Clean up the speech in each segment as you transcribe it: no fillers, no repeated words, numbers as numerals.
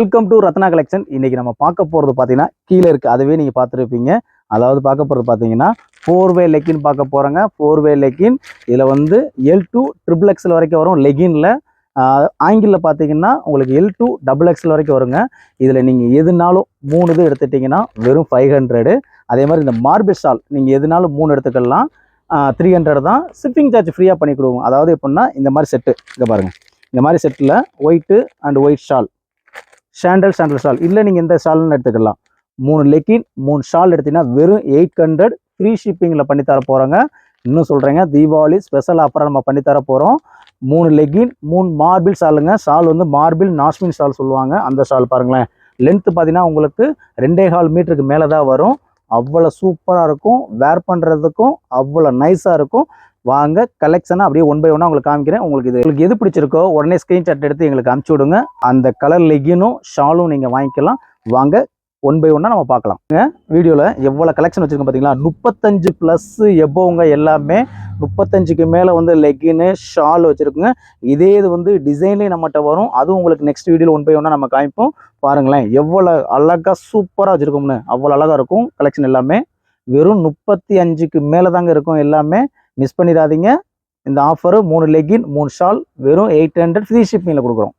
Welcome to Ratna collection. இன்னைக்கு நம்ம பார்க்க போகிறது பார்த்தீங்கன்னா கீழே இருக்குது, அதுவே நீங்கள் பார்த்துருப்பீங்க. அதாவது பார்க்க போகிறது பார்த்தீங்கன்னா 4-வே லெக்கின் பார்க்க போகிறோங்க. 4-வே லெக்கின் இதில் வந்து L2 XXL வரைக்கும் வரும். லெகினில் ஆங்கிளில் பார்த்தீங்கன்னா உங்களுக்கு L2 XXL வரைக்கும் வருங்க. இதில் நீங்கள் எதுனாலும் 3 இது எடுத்துட்டிங்கன்னா வெறும் 500. அதே மாதிரி இந்த மார்பிள் ஷால் நீங்கள் எதுனாலும் 3 எடுத்துக்கலாம், 300 தான். ஷிப்பிங் சார்ஜ் ஃப்ரீயாக பண்ணி கொடுவோம். அதாவது எப்படின்னா இந்த மாதிரி செட்டு இங்கே பாருங்கள், இந்த மாதிரி செட்டில் white and white shawl, sandal shawl இல்லை நீங்கள் இந்த ஷால்னு எடுத்துக்கலாம். 3 லெக்கின் 3 ஷால் எடுத்தீங்கன்னா வெறும் 800 ஃப்ரீ ஷிப்பிங்கில் பண்ணித்தர போகிறோங்க. இன்னும் சொல்கிறேங்க, தீபாவளி ஸ்பெஷல் ஆஃபராக நம்ம பண்ணித்தர போகிறோம். 3 லெக்கின் 3 மார்பிள் ஷாலுங்க. ஷால் வந்து மார்பிள் நாஸ்மின் ஷால் சொல்லுவாங்க. அந்த ஷால் பாருங்களேன், லென்த்து பார்த்தீங்கன்னா உங்களுக்கு 2.25 மீட்டருக்கு மேலே தான் வரும். அவ்வளோ சூப்பராக இருக்கும், வேர் பண்ணுறதுக்கும் அவ்வளோ நைஸாக இருக்கும். வாங்க கலெக்ஷனாக அப்படியே 1 by 1 உங்களுக்கு காமிக்கிறேன். உங்களுக்கு எது பிடிச்சிருக்கோ உடனே ஸ்க்ரீன்ஷாட் எடுத்து எங்களுக்கு அனுப்பிச்சி விடுங்க. அந்த கலர் லெகினும் ஷாலும் நீங்கள் வாங்கிக்கலாம். வாங்க 1 by 1 நம்ம பார்க்கலாம். வீடியோவில் எவ்வளோ கலெக்ஷன் வச்சுருக்கோம் பார்த்தீங்களா, 35+ எபோவுங்க. எல்லாமே 35க்கு மேலே வந்து லெகின்னு ஷால் வச்சுருக்குங்க. இதே இது வந்து டிசைன்லேயே நம்மகிட்ட வரும். அதுவும் உங்களுக்கு நெக்ஸ்ட் வீடியோவில் 1 by 1 நம்ம காமிப்போம். பாருங்களேன் எவ்வளோ அழகாக சூப்பராக வச்சுருக்கோம்னு. அவ்வளோ அழகாக இருக்கும் கலெக்ஷன். எல்லாமே வெறும் 35க்கு மேலே தாங்க இருக்கும். எல்லாமே மிஸ் பண்ணிடாதீங்க. இந்த ஆஃபரு 3 லெகின் 3 ஷால் வெறும் 800 ஃப்ரீ ஷிப்பிங்கில் கொடுக்குறோம்.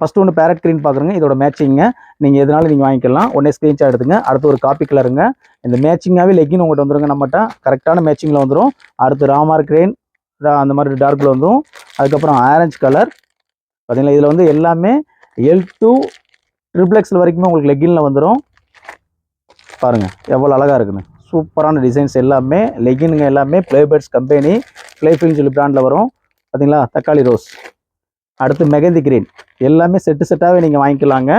ஃபஸ்ட்டு ஒன்று பேரட் க்ரீன் பார்க்குறேங்க. இதோட மேட்சிங்க நீங்கள் எதனாலும் நீங்கள் வாங்கிக்கலாம். உடனே ஸ்க்ரீன்ஷாட் எடுத்துங்க. அடுத்து ஒரு காப்பி கலருங்க. இந்த மேட்சிங்காகவே லெகின் உங்கள்கிட்ட வந்துருங்க. நம்மகிட்ட கரெக்டான மேட்சிங்கில் வந்துடும். அடுத்து ராமர் கிரேன் அந்த மாதிரி டார்க்கில் வந்துடும். அதுக்கப்புறம் ஆரஞ்சு கலர் பார்த்தீங்களா. இதில் வந்து எல்லாமே L2 XXL வரைக்குமே உங்களுக்கு லெகினில் வந்துடும். பாருங்கள் எவ்வளோ அழகாக இருக்குன்னு. சூப்பரான டிசைன்ஸ் எல்லாமே லெகினுங்க. எல்லாமே பிளேபர்ட்ஸ் கம்பெனி பிளேஃபில்னு சொல்லி பிராண்டில் வரும். பார்த்தீங்களா, தக்காளி ரோஸ், அடுத்து மெகந்தி கிரீன். எல்லாமே செட்டாகவே நீங்கள் வாங்கிக்கலாங்க.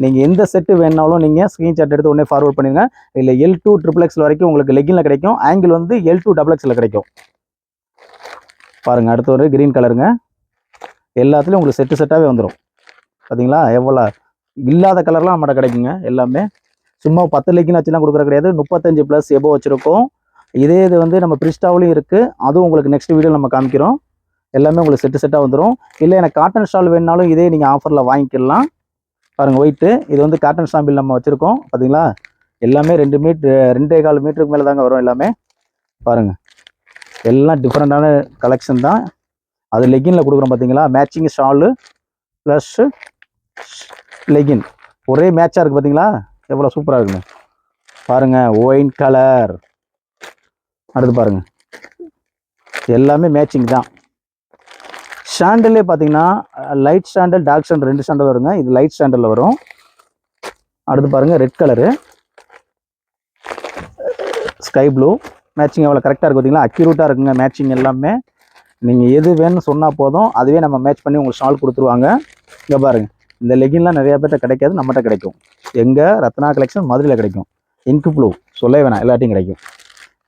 நீங்கள் எந்த செட்டு வேணாலும் நீங்கள் ஸ்க்ரீன்ஷாட் எடுத்து உடனே ஃபார்வர்ட் பண்ணிடுங்க. இல்லை L2 XXL வரைக்கும் உங்களுக்கு லெகினில் கிடைக்கும். ஆங்கிள் வந்து L2 XXL கிடைக்கும். பாருங்கள், அடுத்து ஒரு கிரீன் கலருங்க. எல்லாத்துலேயும் உங்களுக்கு செட்டாகவே வந்துடும். பார்த்தீங்களா எவ்வளோ இல்லாத கலர்லாம் நம்மகிட்ட கிடைக்குங்க. எல்லாமே சும்மா 10 லெக்கின் வச்சுலாம் கொடுக்குற கிடையாது. 35+ எபோ வச்சுருக்கோம். இதே இது வந்து நம்ம பிரிஸ்டாவிலையும் இருக்குது. அதுவும் உங்களுக்கு நெக்ஸ்ட் வீடியோ நம்ம காமிக்கிறோம். எல்லாமே உங்களுக்கு செட்டாக வந்துடும். இல்லை எனக்கு காட்டன் ஷால் வேணுனாலும் இதே நீங்கள் ஆஃபரில் வாங்கிக்கலாம். பாருங்கள் ஒயிட்டு, இது வந்து காட்டன் ஷாம்பில் நம்ம வச்சுருக்கோம். பார்த்தீங்களா எல்லாமே 2.25 மீட்டருக்கு மேலே தாங்க வரும். எல்லாமே பாருங்கள் எல்லாம் டிஃப்ரெண்ட்டான கலெக்ஷன் தான். அது லெகினில் கொடுக்குறோம். பார்த்தீங்களா மேட்சிங் ஷாலு ப்ளஸ் லெகின் ஒரே மேட்சாக இருக்குது. பார்த்தீங்களா எவ்வளோ சூப்பராக இருக்குங்க. பாருங்கள் ஒயின் கலர். அடுத்து பாருங்கள் எல்லாமே மேட்சிங் தான். ஸ்டாண்டர்ட்லேயே பார்த்தீங்கன்னா light standard dark standard 2 standard வருங்க. இது லைட் ஸ்டாண்டர்டில் வரும். அடுத்து பாருங்கள் red colour, sky blue matching எவ்வளோ கரெக்டாக இருக்குது. பார்த்தீங்களா அக்யூரேட்டாக இருக்குங்க மேட்சிங். எல்லாமே நீங்கள் எது வேணும்னு சொன்னால் போதும், அதுவே நம்ம மேட்ச் பண்ணி உங்களுக்கு ஷால் கொடுத்துருவாங்க. இங்கே பாருங்கள், இந்த லெகின்லாம் நிறையா பேர்ட்ட கிடைக்காது, நம்மகிட்ட கிடைக்கும். எங்கள் ரத்னா கலெக்ஷன் மதுரையில் கிடைக்கும். இங்கு ப்ளூ சொல்ல வேணாம், எல்லாத்தையும் கிடைக்கும்.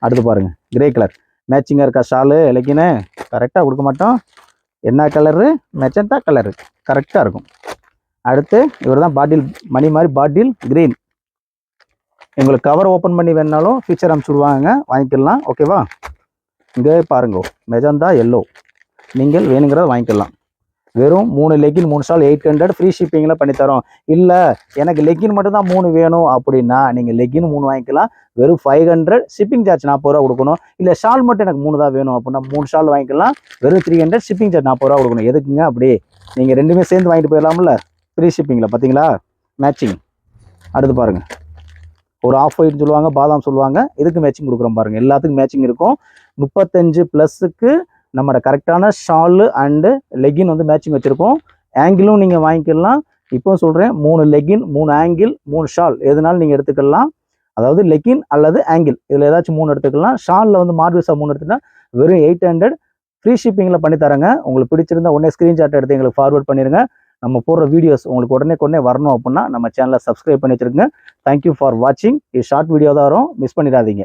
அடுத்து பாருங்கள் கிரே கலர் மேட்சிங்காக இருக்கா ஷாலு லெகின்னு. கரெக்டாக கொடுக்க மாட்டோம். என்ன கலரு, மெஜந்தா கலரு கரெக்டாக இருக்கும். அடுத்து இவர் தான் பாட்டில் மணி மாதிரி பாட்டில் க்ரீன். எங்களுக்கு கவர் ஓப்பன் பண்ணி வேணுனாலும் ஃபீச்சர் அனுப்பிச்சுடுவாங்க, வாங்கிக்கலாம். ஓகேவா. இங்கே பாருங்க மெஜந்தா எல்லோ, நீங்கள் வேணுங்கிறத வாங்கிக்கலாம். வெறும் 3 லெகின் 3 ஷால் 800 ஃப்ரீ ஷிப்பிங்கில் பண்ணித்தரோம். இல்லை எனக்கு லெகின் மட்டும் தான் 3 வேணும் அப்படின்னா நீங்கள் லெகின் 3 வாங்கிக்கலாம். வெறும் 500. ஷிப்பிங் சார்ஜ் 40 ரூபா கொடுக்கணும். இல்லை ஷால் மட்டும் எனக்கு 3 தான் வேணும் அப்படின்னா 3 ஷால் வாங்கிக்கலாம். வெறும் 300. ஷிப்பிங் சார்ஜ் 40 ரூபா கொடுக்கணும். எதுக்குங்க அப்படியே நீங்கள் ரெண்டுமே சேர்ந்து வாங்கிட்டு போயிடலாம்ல ஃப்ரீ ஷிப்பிங்கில். பார்த்தீங்களா மேட்சிங். அடுத்து பாருங்கள் ஒரு ஆஃப் ஒயிட் சொல்லுவாங்க, பாதாம் சொல்லுவாங்க. இதுக்கு மேட்சிங் கொடுக்குறோம் பாருங்கள். எல்லாத்துக்கும் மேட்சிங் இருக்கும். 35+க்கு நம்மளோட கரெக்டான ஷாலு அண்டு லெகின் வந்து மேட்சிங் வச்சுருக்கோம். ஆங்கிளும் நீங்கள் வாங்கிக்கலாம். இப்போ சொல்கிறேன் 3 லெகின் 3 ஆங்கிள் 3 ஷால் எதுனாலும் நீங்கள் எடுத்துக்கலாம். அதாவது லெகின் அல்லது ஆங்கிள் இதில் ஏதாச்சும் 3 எடுத்துக்கலாம். ஷாலில் வந்து மார்பிள் ஷால் 3 எடுத்துட்டா வெறும் 800 ஃப்ரீ ஷிப்பிங்கில் பண்ணி தரேங்க. உங்களுக்கு பிடிச்சிருந்தா உடனே ஸ்க்ரீன்ஷாட் எடுத்து எங்களுக்கு ஃபார்வர்ட் பண்ணிடுங்க. நம்ம போடுற வீடியோஸ் உங்களுக்கு உடனே வரணும் அப்படின்னா நம்ம சேனலை சப்ஸ்கிரைப் பண்ணி வச்சுருங்க. தேங்க்யூ ஃபார் வாட்சிங். இது ஷார்ட் வீடியோ தான் வரும், மிஸ் பண்ணிடாதீங்க.